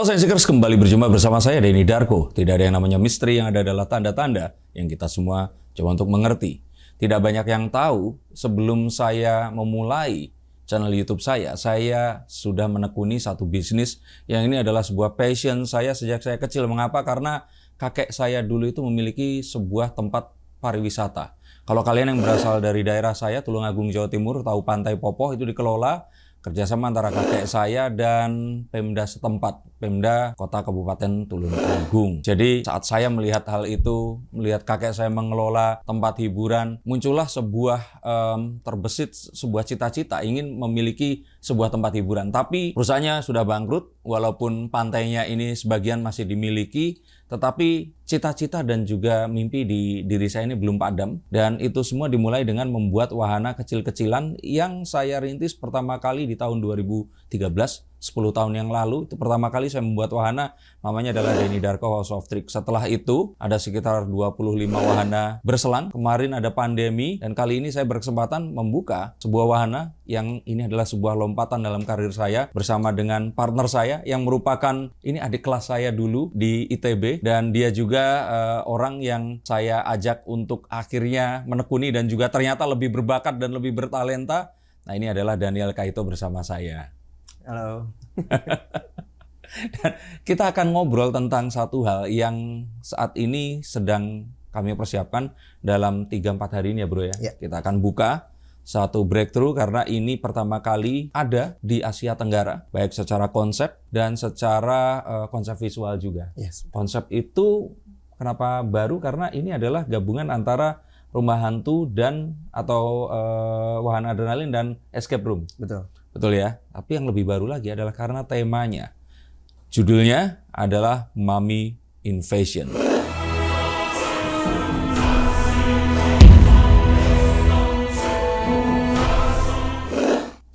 Sensikers, kembali berjumpa bersama saya Denny Darko. Tidak ada yang namanya misteri, yang ada adalah tanda-tanda yang kita semua coba untuk mengerti. Tidak banyak yang tahu, sebelum saya memulai channel YouTube saya sudah menekuni satu bisnis yang ini adalah sebuah passion saya sejak saya kecil. Mengapa? Karena kakek saya dulu itu memiliki sebuah tempat pariwisata. Kalau kalian yang berasal dari daerah saya, Tulungagung, Jawa Timur, tahu Pantai Popoh, itu dikelola kerjasama antara kakek saya dan Pemda setempat, Pemda Kota Kabupaten Tulungagung. Jadi saat saya melihat hal itu, melihat kakek saya mengelola tempat hiburan, muncullah terbesit sebuah cita-cita ingin memiliki sebuah tempat hiburan. Tapi perusahaannya sudah bangkrut, walaupun pantainya ini sebagian masih dimiliki, tetapi cita-cita dan juga mimpi di diri saya ini belum padam. Dan itu semua dimulai dengan membuat wahana kecil-kecilan yang saya rintis pertama kali di tahun 2013, 10 tahun yang lalu. Itu pertama kali saya membuat wahana, namanya adalah Denny Darko House of Trick. Setelah itu ada sekitar 25 wahana berselang. Kemarin ada pandemi dan kali ini saya berkesempatan membuka sebuah wahana yang ini adalah sebuah lompatan dalam karir saya bersama dengan partner saya yang merupakan ini adik kelas saya dulu di ITB, dan dia juga orang yang saya ajak untuk akhirnya menekuni dan juga ternyata lebih berbakat dan lebih bertalenta. Nah, ini adalah Daniel Kaito bersama saya. Halo. Dan kita akan ngobrol tentang satu hal yang saat ini sedang kami persiapkan dalam 3-4 hari ini ya bro ya. Kita akan buka satu breakthrough karena ini pertama kali ada di Asia Tenggara, baik secara konsep dan secara konsep visual juga. Yes. Konsep itu kenapa baru? Karena ini adalah gabungan antara rumah hantu dan atau wahana adrenalin dan escape room. Betul. Betul ya. Tapi yang lebih baru lagi adalah karena temanya. Judulnya adalah Mummy Invasion.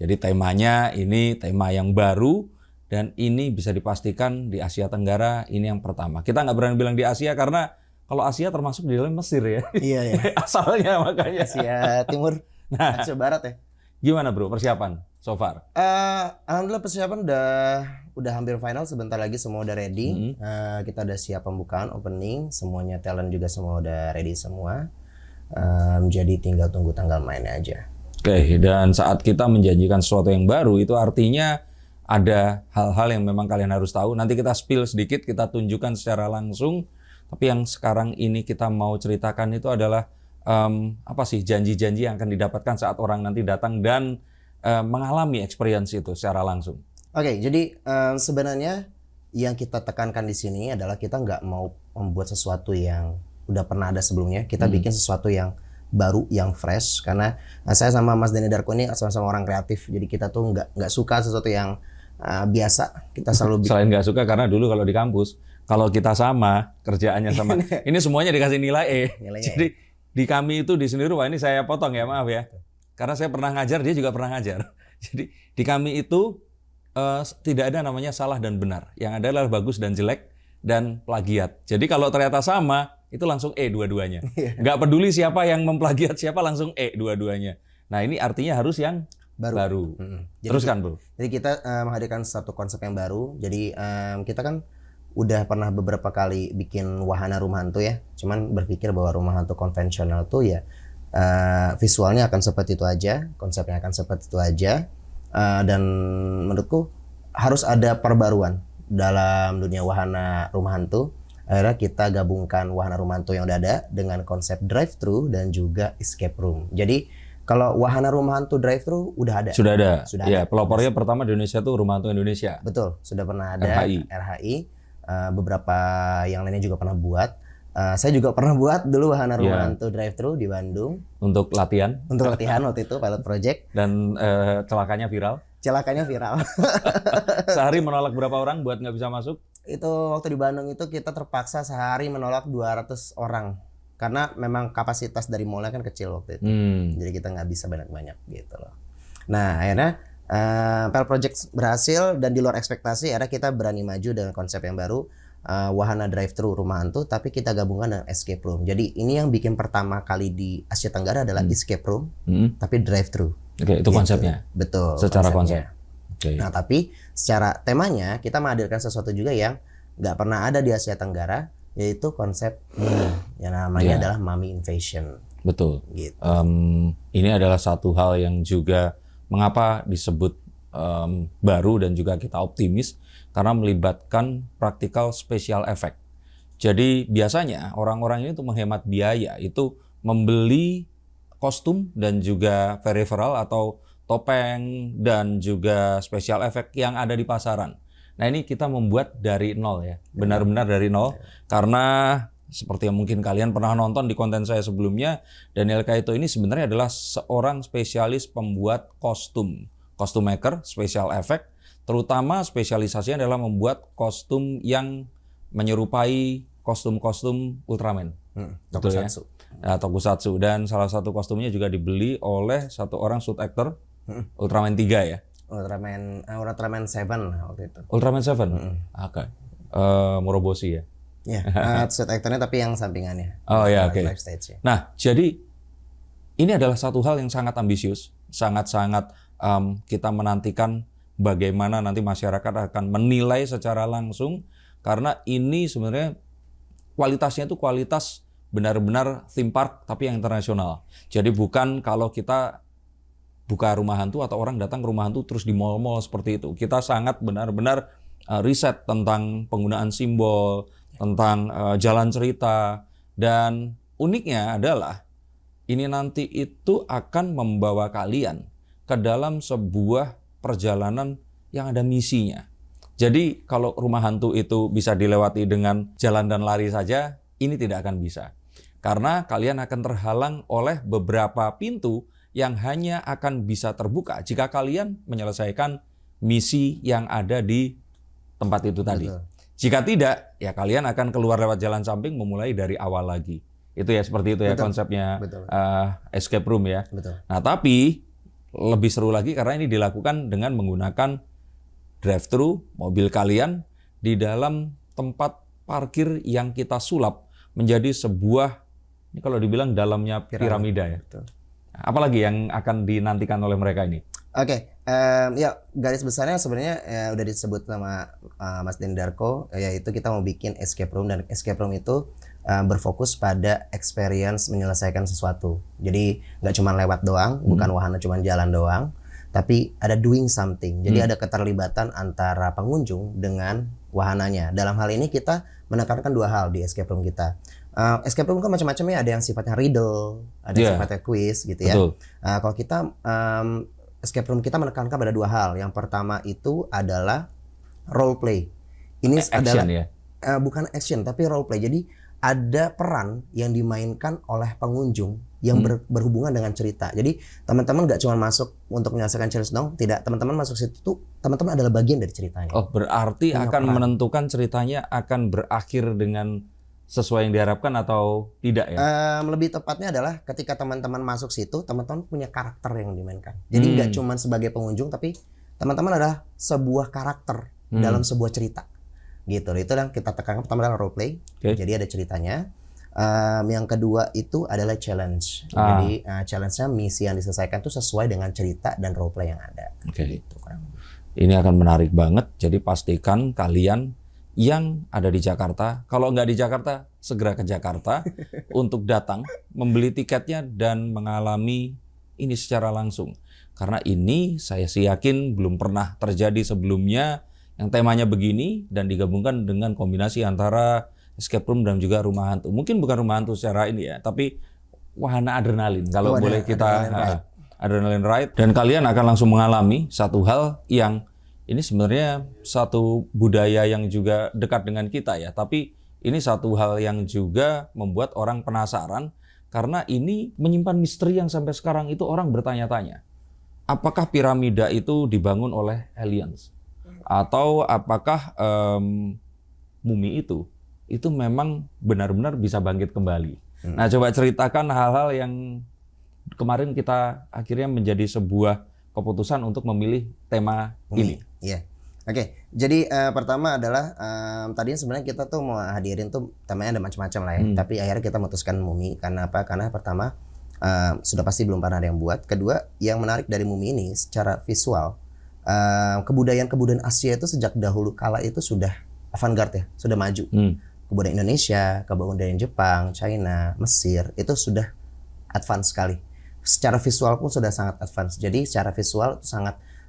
Jadi temanya ini tema yang baru dan ini bisa dipastikan di Asia Tenggara ini yang pertama. Kita nggak berani bilang di Asia karena kalau Asia termasuk di dalam Mesir ya. Iya ya. Asalnya makanya. Asia Timur, Asia Barat ya. Gimana bro persiapan so far? Alhamdulillah persiapan udah hampir final, sebentar lagi semua udah ready. Kita udah siap pembukaan, opening, semuanya talent juga semua udah ready semua. Jadi tinggal tunggu tanggal mainnya aja. Oke, dan saat kita menjanjikan sesuatu yang baru itu artinya ada hal-hal yang memang kalian harus tahu. Nanti kita spill sedikit, kita tunjukkan secara langsung. Tapi yang sekarang ini kita mau ceritakan itu adalah apa sih janji-janji yang akan didapatkan saat orang nanti datang dan mengalami experience itu secara langsung. Oke, jadi sebenarnya yang kita tekankan di sini adalah kita nggak mau membuat sesuatu yang udah pernah ada sebelumnya. Kita bikin sesuatu yang baru, yang fresh, karena saya sama Mas Denny Darko ini sama-sama orang kreatif, jadi kita tuh nggak suka sesuatu yang biasa. Kita selalu selain nggak suka karena dulu kalau di kampus kalau kita sama kerjaannya sama ini semuanya dikasih nilai E. Jadi di kami itu di seni rupa ini saya potong ya, maaf ya, karena saya pernah ngajar, dia juga pernah ngajar. Jadi di kami itu tidak ada namanya salah dan benar, yang ada adalah bagus dan jelek dan plagiat. Jadi kalau ternyata sama itu langsung E dua-duanya. Nggak peduli siapa yang memplagiat siapa, langsung E dua-duanya. Nah ini artinya harus yang baru. Teruskan bro. Jadi kita menghadirkan satu konsep yang baru. Jadi kita kan udah pernah beberapa kali bikin wahana rumah hantu ya. Cuman berpikir bahwa rumah hantu konvensional tuh ya visualnya akan seperti itu aja, konsepnya akan seperti itu aja. Dan menurutku harus ada perbaruan dalam dunia wahana rumah hantu. Akhirnya kita gabungkan wahana rumah hantu yang udah ada dengan konsep drive-thru dan juga escape room. Jadi kalau wahana rumah hantu drive-thru udah ada. Sudah ada. Ya, pelopornya pertama di Indonesia tuh Rumah Hantu Indonesia. Betul, sudah pernah ada. RHI. Beberapa yang lainnya juga pernah buat. Saya juga pernah buat dulu wahana rumah hantu drive-thru di Bandung. Untuk latihan? Untuk latihan waktu itu, pilot project. Dan celakanya viral? Celakanya viral. Sehari menolak berapa orang buat nggak bisa masuk? Itu waktu di Bandung itu kita terpaksa sehari menolak 200 orang. Karena memang kapasitas dari mallnya kan kecil waktu itu. Jadi kita nggak bisa banyak-banyak gitu loh. Nah akhirnya pilot project berhasil dan di luar ekspektasi, akhirnya kita berani maju dengan konsep yang baru. Wahana drive-thru rumah hantu, tapi kita gabungkan dengan escape room. Jadi ini yang bikin pertama kali di Asia Tenggara adalah escape room, tapi drive-thru. Oke, itu konsepnya? Betul. Secara konsep? Oke. Nah, tapi secara temanya kita menghadirkan sesuatu juga yang nggak pernah ada di Asia Tenggara, yaitu konsep mummy, yang namanya Iya. adalah mummy invasion. Betul. Gitu. Ini adalah satu hal yang juga mengapa disebut baru dan juga kita optimis karena melibatkan practical special effect. Jadi biasanya orang-orang ini untuk menghemat biaya itu membeli kostum dan juga peripheral atau topeng dan juga special effect yang ada di pasaran. Nah, ini kita membuat dari nol ya, benar-benar dari nol karena seperti yang mungkin kalian pernah nonton di konten saya sebelumnya, Daniel Kaito ini sebenarnya adalah seorang spesialis pembuat kostum maker, special effect, terutama spesialisasinya adalah membuat kostum yang menyerupai kostum-kostum Ultraman. Betul ya? Tokusatsu. Nah, Tokusatsu, dan salah satu kostumnya juga dibeli oleh satu orang suit actor Ultraman 3 ya. Ultraman 7 waktu itu. Ultraman 7. Oke. Moroboshi ya. Ya, suit actornya tapi yang sampingannya. Oh ya, oke. Live stage-nya. Nah, jadi ini adalah satu hal yang sangat ambisius, sangat-sangat kita menantikan bagaimana nanti masyarakat akan menilai secara langsung, karena ini sebenarnya kualitasnya itu kualitas benar-benar theme park tapi yang internasional. Jadi bukan kalau kita buka rumah hantu atau orang datang ke rumah hantu terus di mall-mall seperti itu. Kita sangat benar-benar riset tentang penggunaan simbol, tentang jalan cerita, dan uniknya adalah ini nanti itu akan membawa kalian ke dalam sebuah perjalanan yang ada misinya. Jadi kalau rumah hantu itu bisa dilewati dengan jalan dan lari saja, ini tidak akan bisa. Karena kalian akan terhalang oleh beberapa pintu yang hanya akan bisa terbuka jika kalian menyelesaikan misi yang ada di tempat itu tadi. Betul. Jika tidak, ya kalian akan keluar lewat jalan samping memulai dari awal lagi. Itu ya, seperti itu ya. Betul. Konsepnya Betul. escape room ya. Betul. Nah, tapi lebih seru lagi karena ini dilakukan dengan menggunakan drive-thru mobil kalian di dalam tempat parkir yang kita sulap menjadi sebuah, ini kalau dibilang dalamnya piramida ya. Betul. Apalagi yang akan dinantikan oleh mereka ini? Oke, ya garis besarnya sebenarnya udah disebut sama Mas Dendarko, yaitu kita mau bikin escape room, dan escape room itu berfokus pada experience menyelesaikan sesuatu. Jadi nggak cuma lewat doang, bukan wahana cuma jalan doang, tapi ada doing something. Jadi ada keterlibatan antara pengunjung dengan wahananya. Dalam hal ini kita menekankan dua hal di escape room kita. Escape room kan macam-macam ya, ada yang sifatnya riddle, ada yang sifatnya quiz gitu ya. Kalau kita escape room kita menekankan pada dua hal. Yang pertama itu adalah role play. Ini adalah ya? Bukan action tapi role play. Jadi ada peran yang dimainkan oleh pengunjung yang berhubungan dengan cerita. Jadi teman-teman nggak cuma masuk untuk menyelesaikan cerita dong, tidak. Teman-teman masuk situ tuh teman-teman adalah bagian dari ceritanya. Oh, berarti Punya akan peran. menentukan ceritanya akan berakhir dengan sesuai yang diharapkan atau tidak ya? Lebih tepatnya adalah ketika teman-teman masuk situ, teman-teman punya karakter yang dimainkan. Jadi nggak cuma sebagai pengunjung, tapi teman-teman adalah sebuah karakter dalam sebuah cerita. Gitu. Itu yang kita tekankan pertama adalah role play. Jadi ada ceritanya. Yang kedua itu adalah challenge. Jadi challenge-nya misi yang diselesaikan itu sesuai dengan cerita dan role play yang ada. Gitu, Ini akan menarik banget. Jadi pastikan kalian yang ada di Jakarta, kalau nggak di Jakarta, segera ke Jakarta untuk datang, membeli tiketnya dan mengalami ini secara langsung. Karena ini saya sih yakin belum pernah terjadi sebelumnya yang temanya begini dan digabungkan dengan kombinasi antara escape room dan juga rumah hantu. Mungkin bukan rumah hantu secara ini ya, tapi wahana adrenalin. Kalau boleh kita adrenaline ride. Dan kalian akan langsung mengalami satu hal yang ini sebenarnya satu budaya yang juga dekat dengan kita ya. Tapi ini satu hal yang juga membuat orang penasaran karena ini menyimpan misteri yang sampai sekarang itu orang bertanya-tanya. Apakah piramida itu dibangun oleh aliens? Atau apakah mumi itu memang benar-benar bisa bangkit kembali? Nah, coba ceritakan hal-hal yang kemarin kita akhirnya menjadi sebuah keputusan untuk memilih tema ini. Iya. Oke, jadi pertama adalah tadinya sebenarnya kita tuh mau hadirin tuh temanya ada macam-macam lah ya. Tapi akhirnya kita memutuskan mumi karena apa? Karena pertama sudah pasti belum pernah ada yang buat. Kedua, yang menarik dari mumi ini secara visual kebudayaan Asia itu sejak dahulu kala itu sudah avant-garde ya, sudah maju. Kebudayaan Indonesia, kebudayaan Jepang, China, Mesir itu sudah advance sekali. Secara visual pun sudah sangat advance. Jadi secara visual itu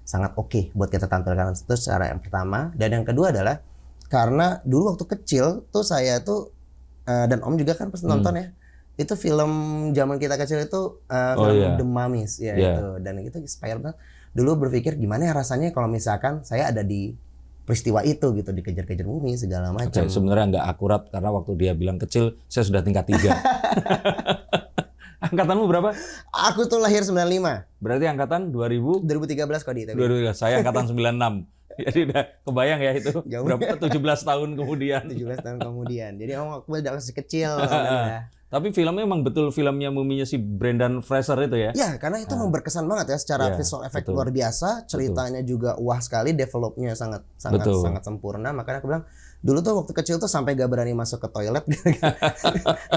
sangat oke buat kita tampilkan. Itu secara yang pertama. Dan yang kedua adalah karena dulu waktu kecil tuh saya tuh dan Om juga kan pasti nonton ya. Itu film zaman kita kecil itu film The Mummies ya itu. Dan itu inspired banget. Dulu berpikir gimana ya rasanya kalau misalkan saya ada di peristiwa itu gitu, dikejar-kejar mumi segala macam. Sebenarnya nggak akurat karena waktu dia bilang kecil, saya sudah tingkat 3. Angkatanmu berapa? Aku tuh lahir 95. Berarti angkatan 2013 Kodi. 2013. Saya angkatan 96. Jadi udah kebayang ya itu. Berapa 17 tahun kemudian. 17 tahun kemudian. Jadi aku udah masih kecil. Tapi filmnya emang betul filmnya muminya si Brendan Fraser itu ya? Ya, karena itu memang berkesan banget ya secara visual effect luar biasa, ceritanya juga wah sekali, developnya sangat sempurna. Makanya aku bilang dulu tuh waktu kecil tuh sampai gak berani masuk ke toilet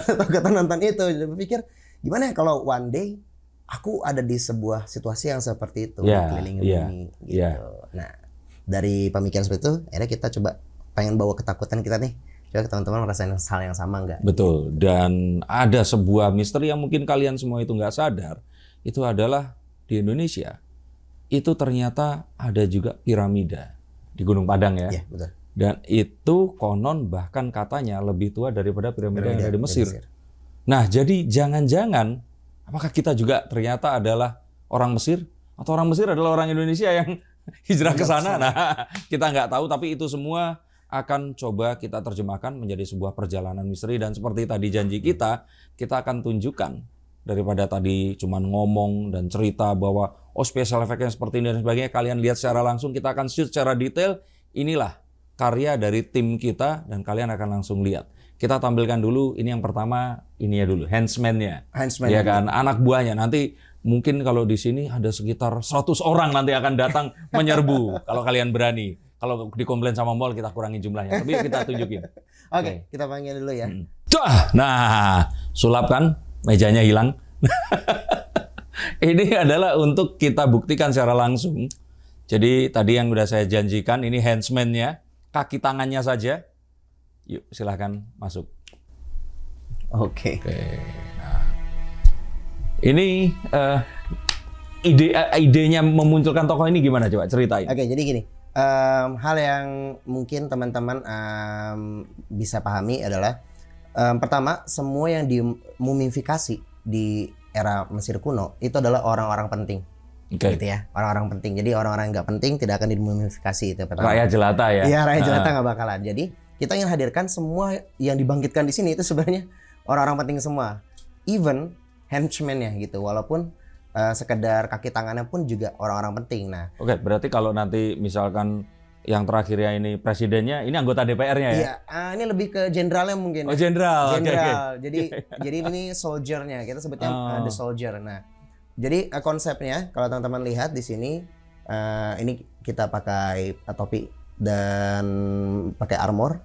takut nonton itu. Jadi berpikir gimana ya kalau one day aku ada di sebuah situasi yang seperti itu, keliling bumi gitu. Nah, dari pemikiran seperti itu, akhirnya kita coba pengen bawa ketakutan kita nih. Coba teman-teman ngerasain hal yang sama nggak? Betul. Dan ada sebuah misteri yang mungkin kalian semua itu nggak sadar. Itu adalah di Indonesia. Itu ternyata ada juga piramida di Gunung Padang ya. Iya, betul. Dan itu konon bahkan katanya lebih tua daripada piramida yang ada di Mesir. Nah, jadi jangan-jangan apakah kita juga ternyata adalah orang Mesir? Atau orang Mesir adalah orang Indonesia yang hijrah ke sana? Nah, kita nggak tahu, tapi itu semua akan coba kita terjemahkan menjadi sebuah perjalanan misteri. Dan seperti tadi janji kita akan tunjukkan daripada tadi cuman ngomong dan cerita bahwa special effect-nya seperti ini dan sebagainya, kalian lihat secara langsung, kita akan shoot secara detail. Inilah karya dari tim kita dan kalian akan langsung lihat. Kita tampilkan dulu, ini yang pertama, ini ya dulu, handsman-nya. Ya kan, anak buahnya. Nanti mungkin kalau di sini ada sekitar 100 orang nanti akan datang menyerbu kalau kalian berani. Kalau dikomplain sama mall kita kurangin jumlahnya, tapi kita tunjukin. Oke, kita panggil dulu ya. Nah, sulap kan, mejanya hilang. Ini adalah untuk kita buktikan secara langsung. Jadi tadi yang udah saya janjikan, ini handsman-nya, kaki tangannya saja. Yuk, silahkan masuk. Oke. Nah, ini idenya memunculkan tokoh ini gimana, coba ceritain. Oke, jadi gini. Hal yang mungkin teman-teman bisa pahami adalah pertama, semua yang dimumifikasi di era Mesir kuno itu adalah orang-orang penting, gitu ya, orang-orang penting. Jadi orang-orang yang nggak penting tidak akan dimumifikasi, itu pertama. Rakyat jelata ya? Iya, rakyat jelata nggak bakalan. Jadi kita ingin hadirkan semua yang dibangkitkan di sini itu sebenarnya orang-orang penting semua, even henchmen-nya gitu, walaupun sekedar kaki tangannya pun juga orang-orang penting. Nah, oke, berarti kalau nanti misalkan yang terakhir ya ini presidennya, ini anggota DPR-nya ya? Iya, ini lebih ke jenderalnya mungkin. Oh, jenderal. Jenderal. Jadi ini soldier-nya, kita sebutnya the soldier. Nah, jadi konsepnya kalau teman-teman lihat di sini, ini kita pakai topi dan pakai armor.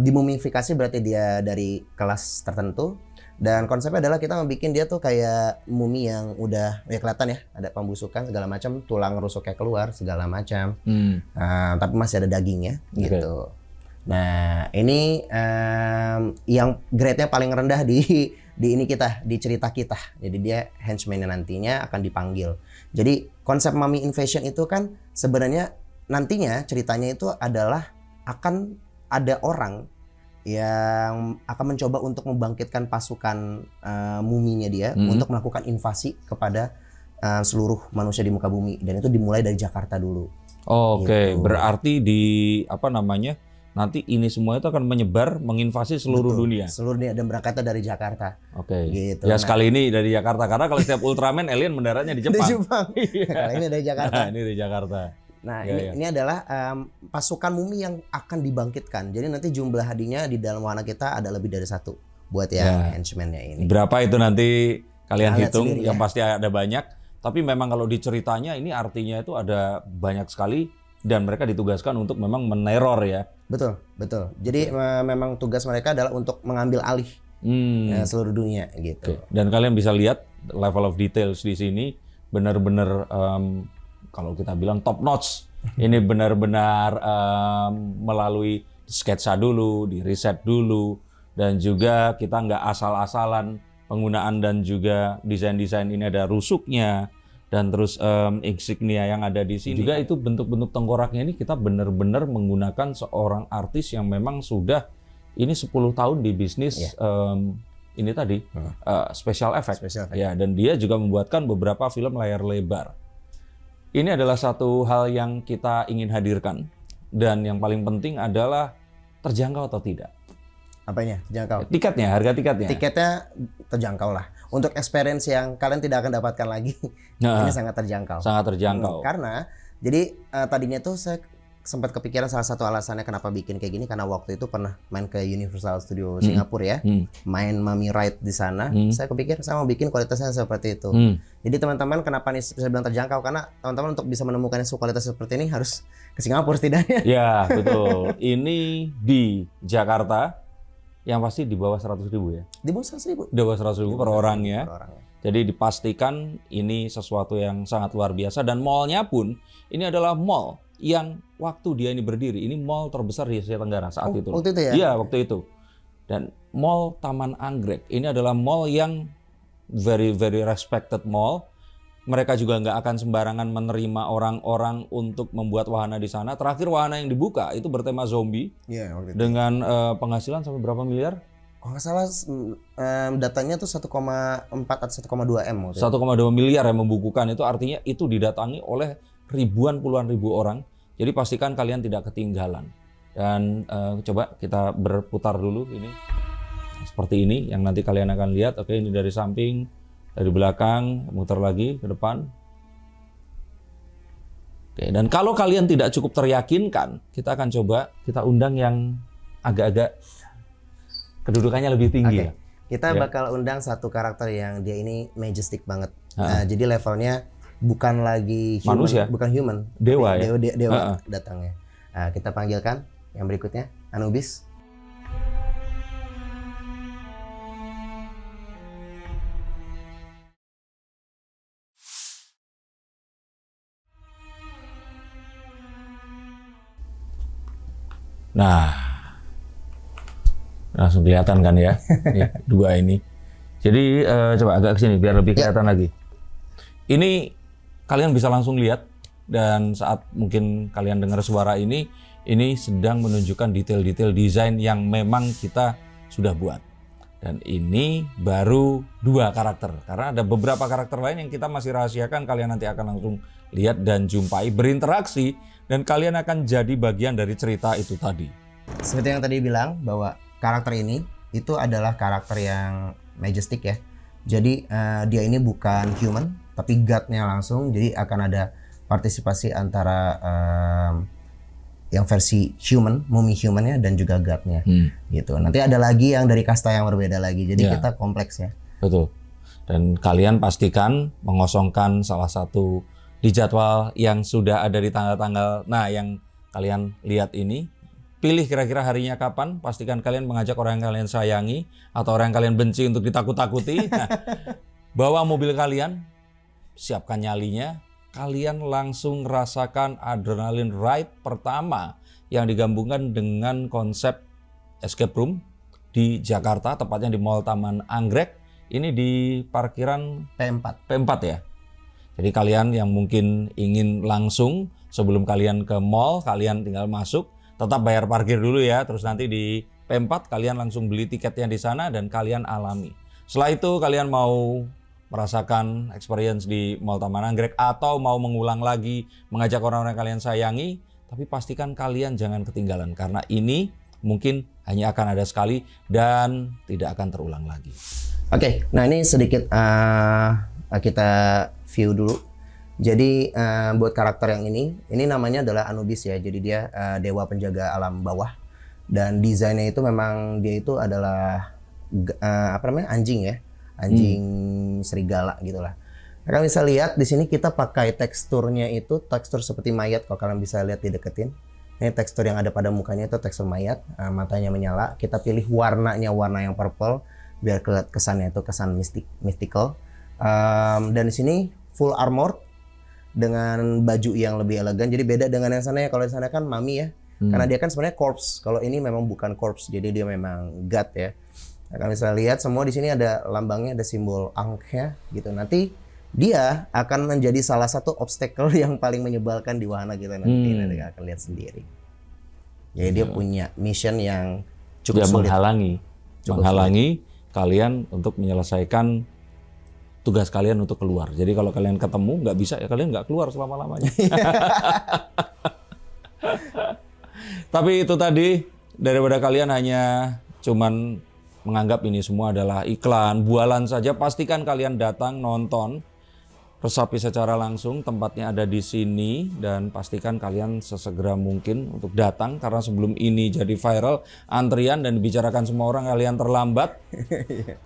Dimumifikasi berarti dia dari kelas tertentu. Dan konsepnya adalah kita membuat dia tuh kayak mumi yang udah ya kelihatan ya, ada pembusukan segala macam, tulang rusuknya keluar segala macam, tapi masih ada dagingnya gitu. Nah ini yang grade-nya paling rendah di ini kita, di cerita kita. Jadi dia henchman-nya nantinya akan dipanggil. Jadi konsep mummy invasion itu kan sebenarnya nantinya ceritanya itu adalah akan ada orang yang akan mencoba untuk membangkitkan pasukan muminya dia untuk melakukan invasi kepada seluruh manusia di muka bumi, dan itu dimulai dari Jakarta dulu. Oke, gitu. Berarti di nanti ini semua itu akan menyebar menginvasi seluruh dunia. Seluruh dunia, dan berangkatnya dari Jakarta. Oke. Gitu. Ya sekali ini dari Jakarta, karena kalau setiap Ultraman alien mendaratnya di Jepang. Di Jepang. Kali ini dari Jakarta. Nah, ini dari Jakarta. Nah, ini adalah pasukan mumi yang akan dibangkitkan. Jadi nanti jumlah hadinya di dalam wahana kita ada lebih dari 1 buat yang henchman-nya ini. Berapa itu nanti kalian hitung, sendiri, yang pasti ada banyak. Tapi memang kalau diceritanya ini artinya itu ada banyak sekali dan mereka ditugaskan untuk memang meneror ya. Betul. Jadi memang tugas mereka adalah untuk mengambil alih seluruh dunia gitu. Dan kalian bisa lihat level of details di sini benar-benar kalau kita bilang top notch. Ini benar-benar melalui sketsa dulu, di riset dulu, dan juga kita nggak asal-asalan penggunaan dan juga desain-desain ini ada rusuknya dan terus insignia yang ada di sini. Juga itu bentuk-bentuk tengkoraknya ini kita benar-benar menggunakan seorang artis yang memang sudah ini 10 tahun di bisnis ini tadi special effect. Ya, dan dia juga membuatkan beberapa film layar lebar. Ini adalah satu hal yang kita ingin hadirkan dan yang paling penting adalah terjangkau atau tidak. Apanya? Terjangkau? Tiketnya, harga tiketnya. Tiketnya terjangkau lah. Untuk experience yang kalian tidak akan dapatkan lagi, ini sangat terjangkau. Sangat terjangkau. Karena jadi tadinya tuh saya sempat kepikiran salah satu alasannya kenapa bikin kayak gini karena waktu itu pernah main ke Universal Studio Singapura ya, main Mummy Ride di sana. Saya kepikir saya mau bikin kualitasnya seperti itu. Jadi teman-teman kenapa nih saya bilang terjangkau karena teman-teman untuk bisa menemukan kualitas seperti ini harus ke Singapura setidaknya. Ya betul. Ini di Jakarta yang pasti di bawah 100.000 ya. Di bawah 100.000. Di bawah 100.000 per orang ya. Jadi dipastikan ini sesuatu yang sangat luar biasa dan mallnya pun ini adalah mall yang waktu dia ini berdiri, ini mall terbesar di Asia Tenggara saat itu. Waktu itu ya? Iya, waktu itu. Dan Mall Taman Anggrek ini adalah mall yang very respected mall. Mereka juga nggak akan sembarangan menerima orang-orang untuk membuat wahana di sana. Terakhir wahana yang dibuka itu bertema zombie. Iya, waktu itu. Dengan penghasilan sampai berapa miliar? Kalau nggak salah datanya tuh 1,4 atau 1,2 M. 1,2 miliar yang membukukan itu artinya itu didatangi oleh puluhan ribu orang. Jadi pastikan kalian tidak ketinggalan. Dan coba kita berputar dulu ini. Seperti ini yang nanti kalian akan lihat. Oke, ini dari samping, dari belakang, muter lagi ke depan. Oke, dan kalau kalian tidak cukup teryakinkan, kita akan coba kita undang yang agak-agak kedudukannya lebih tinggi. Ya. Kita bakal undang satu karakter yang dia ini majestic banget. Nah, jadi levelnya bukan lagi human, manusia, bukan human, dewa ya. Dewa datangnya. Nah, kita panggilkan yang berikutnya, Anubis. Nah, langsung kelihatan kan ya, dua ini. Jadi coba agak kesini biar lebih kelihatan lagi. Ini kalian bisa langsung lihat dan saat mungkin kalian dengar suara ini sedang menunjukkan detail-detail desain yang memang kita sudah buat. Dan ini baru 2 karakter karena ada beberapa karakter lain yang kita masih rahasiakan. Kalian nanti akan langsung lihat dan jumpai, berinteraksi, dan kalian akan jadi bagian dari cerita itu tadi. Seperti yang tadi bilang bahwa karakter ini itu adalah karakter yang majestic ya. Jadi dia ini bukan human tapi god-nya langsung. Jadi akan ada partisipasi antara yang versi human, mummy humannya dan juga god-nya gitu. Nanti ada lagi yang dari kasta yang berbeda lagi. Jadi kita kompleks ya. Betul. Dan kalian pastikan mengosongkan salah satu di jadwal yang sudah ada di tanggal-tanggal. Nah, yang kalian lihat ini, pilih kira-kira harinya kapan. Pastikan kalian mengajak orang yang kalian sayangi atau orang yang kalian benci untuk ditakut-takuti. Nah, bawa mobil kalian, siapkan nyalinya. Kalian langsung rasakan adrenaline ride pertama yang digabungkan dengan konsep escape room di Jakarta, tepatnya di Mall Taman Anggrek. Ini di parkiran P4 ya. Jadi kalian yang mungkin ingin langsung sebelum kalian ke mall, kalian tinggal masuk, tetap bayar parkir dulu ya. Terus nanti di P4 kalian langsung beli tiketnya di sana dan kalian alami. Setelah itu kalian mau merasakan experience di Mall Taman Anggrek atau mau mengulang lagi mengajak orang-orang yang kalian sayangi, tapi pastikan kalian jangan ketinggalan karena ini mungkin hanya akan ada sekali dan tidak akan terulang lagi. Oke, nah ini sedikit kita view dulu. Jadi buat karakter yang ini namanya adalah Anubis ya. Jadi dia dewa penjaga alam bawah dan desainnya itu memang dia itu adalah anjing ya. Anjing serigala gitulah. Kalian bisa lihat di sini kita pakai teksturnya itu tekstur seperti mayat. Kalau kalian bisa lihat dideketin, ini tekstur yang ada pada mukanya itu tekstur mayat, matanya menyala. Kita pilih warnanya warna yang purple biar kesannya itu kesan mystical. Dan di sini full armor dengan baju yang lebih elegan. Jadi beda dengan yang sana ya. Kalau di sana kan mami ya. Karena dia kan sebenarnya corpse. Kalau ini memang bukan corpse. Jadi dia memang god ya. Nah, kalian bisa lihat semua di sini ada lambangnya, ada simbol ankh-nya gitu. Nanti dia akan menjadi salah satu obstacle yang paling menyebalkan di wahana kita nanti. Nanti akan lihat sendiri. Jadi dia punya mission yang cukup Dia sulit. menghalangi kalian untuk menyelesaikan tugas kalian untuk keluar. Jadi kalau kalian ketemu nggak bisa, ya kalian nggak keluar selama-lamanya. Tapi itu tadi, daripada kalian hanya cuman menganggap ini semua adalah iklan, bualan saja, pastikan kalian datang nonton, resapi secara langsung. Tempatnya ada di sini dan pastikan kalian sesegera mungkin untuk datang, karena sebelum ini jadi viral, antrian dan dibicarakan semua orang kalian terlambat,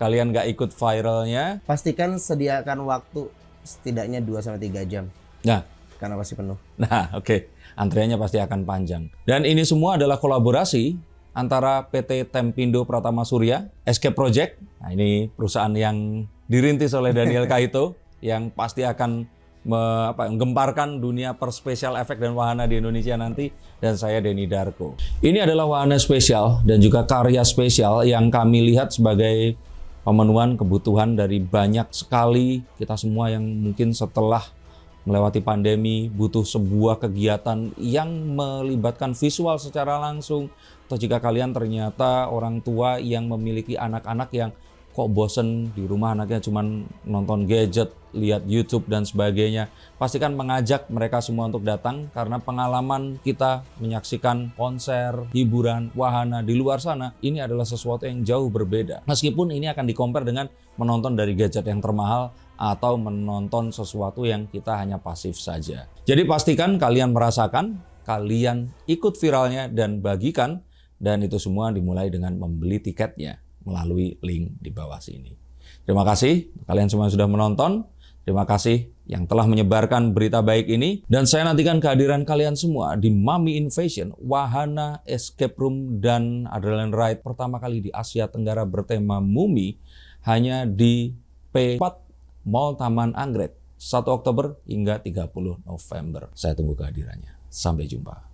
kalian nggak ikut viralnya. Pastikan sediakan waktu setidaknya 2-3 jam. Nah, Karena pasti penuh. oke. Antriannya pasti akan panjang. Dan ini semua adalah kolaborasi antara PT Tempindo Pratama Surya, Escape Project. Nah, ini perusahaan yang dirintis oleh Daniel Kahito yang pasti akan menggemparkan dunia per special effect dan wahana di Indonesia nanti, dan saya Denny Darko. Ini adalah wahana spesial dan juga karya spesial yang kami lihat sebagai pemenuhan kebutuhan dari banyak sekali kita semua yang mungkin setelah melewati pandemi butuh sebuah kegiatan yang melibatkan visual secara langsung. Atau jika kalian ternyata orang tua yang memiliki anak-anak yang kok bosen di rumah, anaknya cuman nonton gadget, lihat YouTube dan sebagainya, pastikan mengajak mereka semua untuk datang, karena pengalaman kita menyaksikan konser, hiburan, wahana di luar sana ini adalah sesuatu yang jauh berbeda. Meskipun ini akan di-compare dengan menonton dari gadget yang termahal atau menonton sesuatu yang kita hanya pasif saja. Jadi pastikan kalian merasakan, kalian ikut viralnya dan bagikan, dan itu semua dimulai dengan membeli tiketnya melalui link di bawah sini. Terima kasih kalian semua yang sudah menonton. Terima kasih yang telah menyebarkan berita baik ini. Dan saya nantikan kehadiran kalian semua di Mami Invasion, wahana escape room dan adrenaline ride pertama kali di Asia Tenggara bertema Mumi, hanya di P4 Mall Taman Anggrek, 1 Oktober hingga 30 November. Saya tunggu kehadirannya. Sampai jumpa.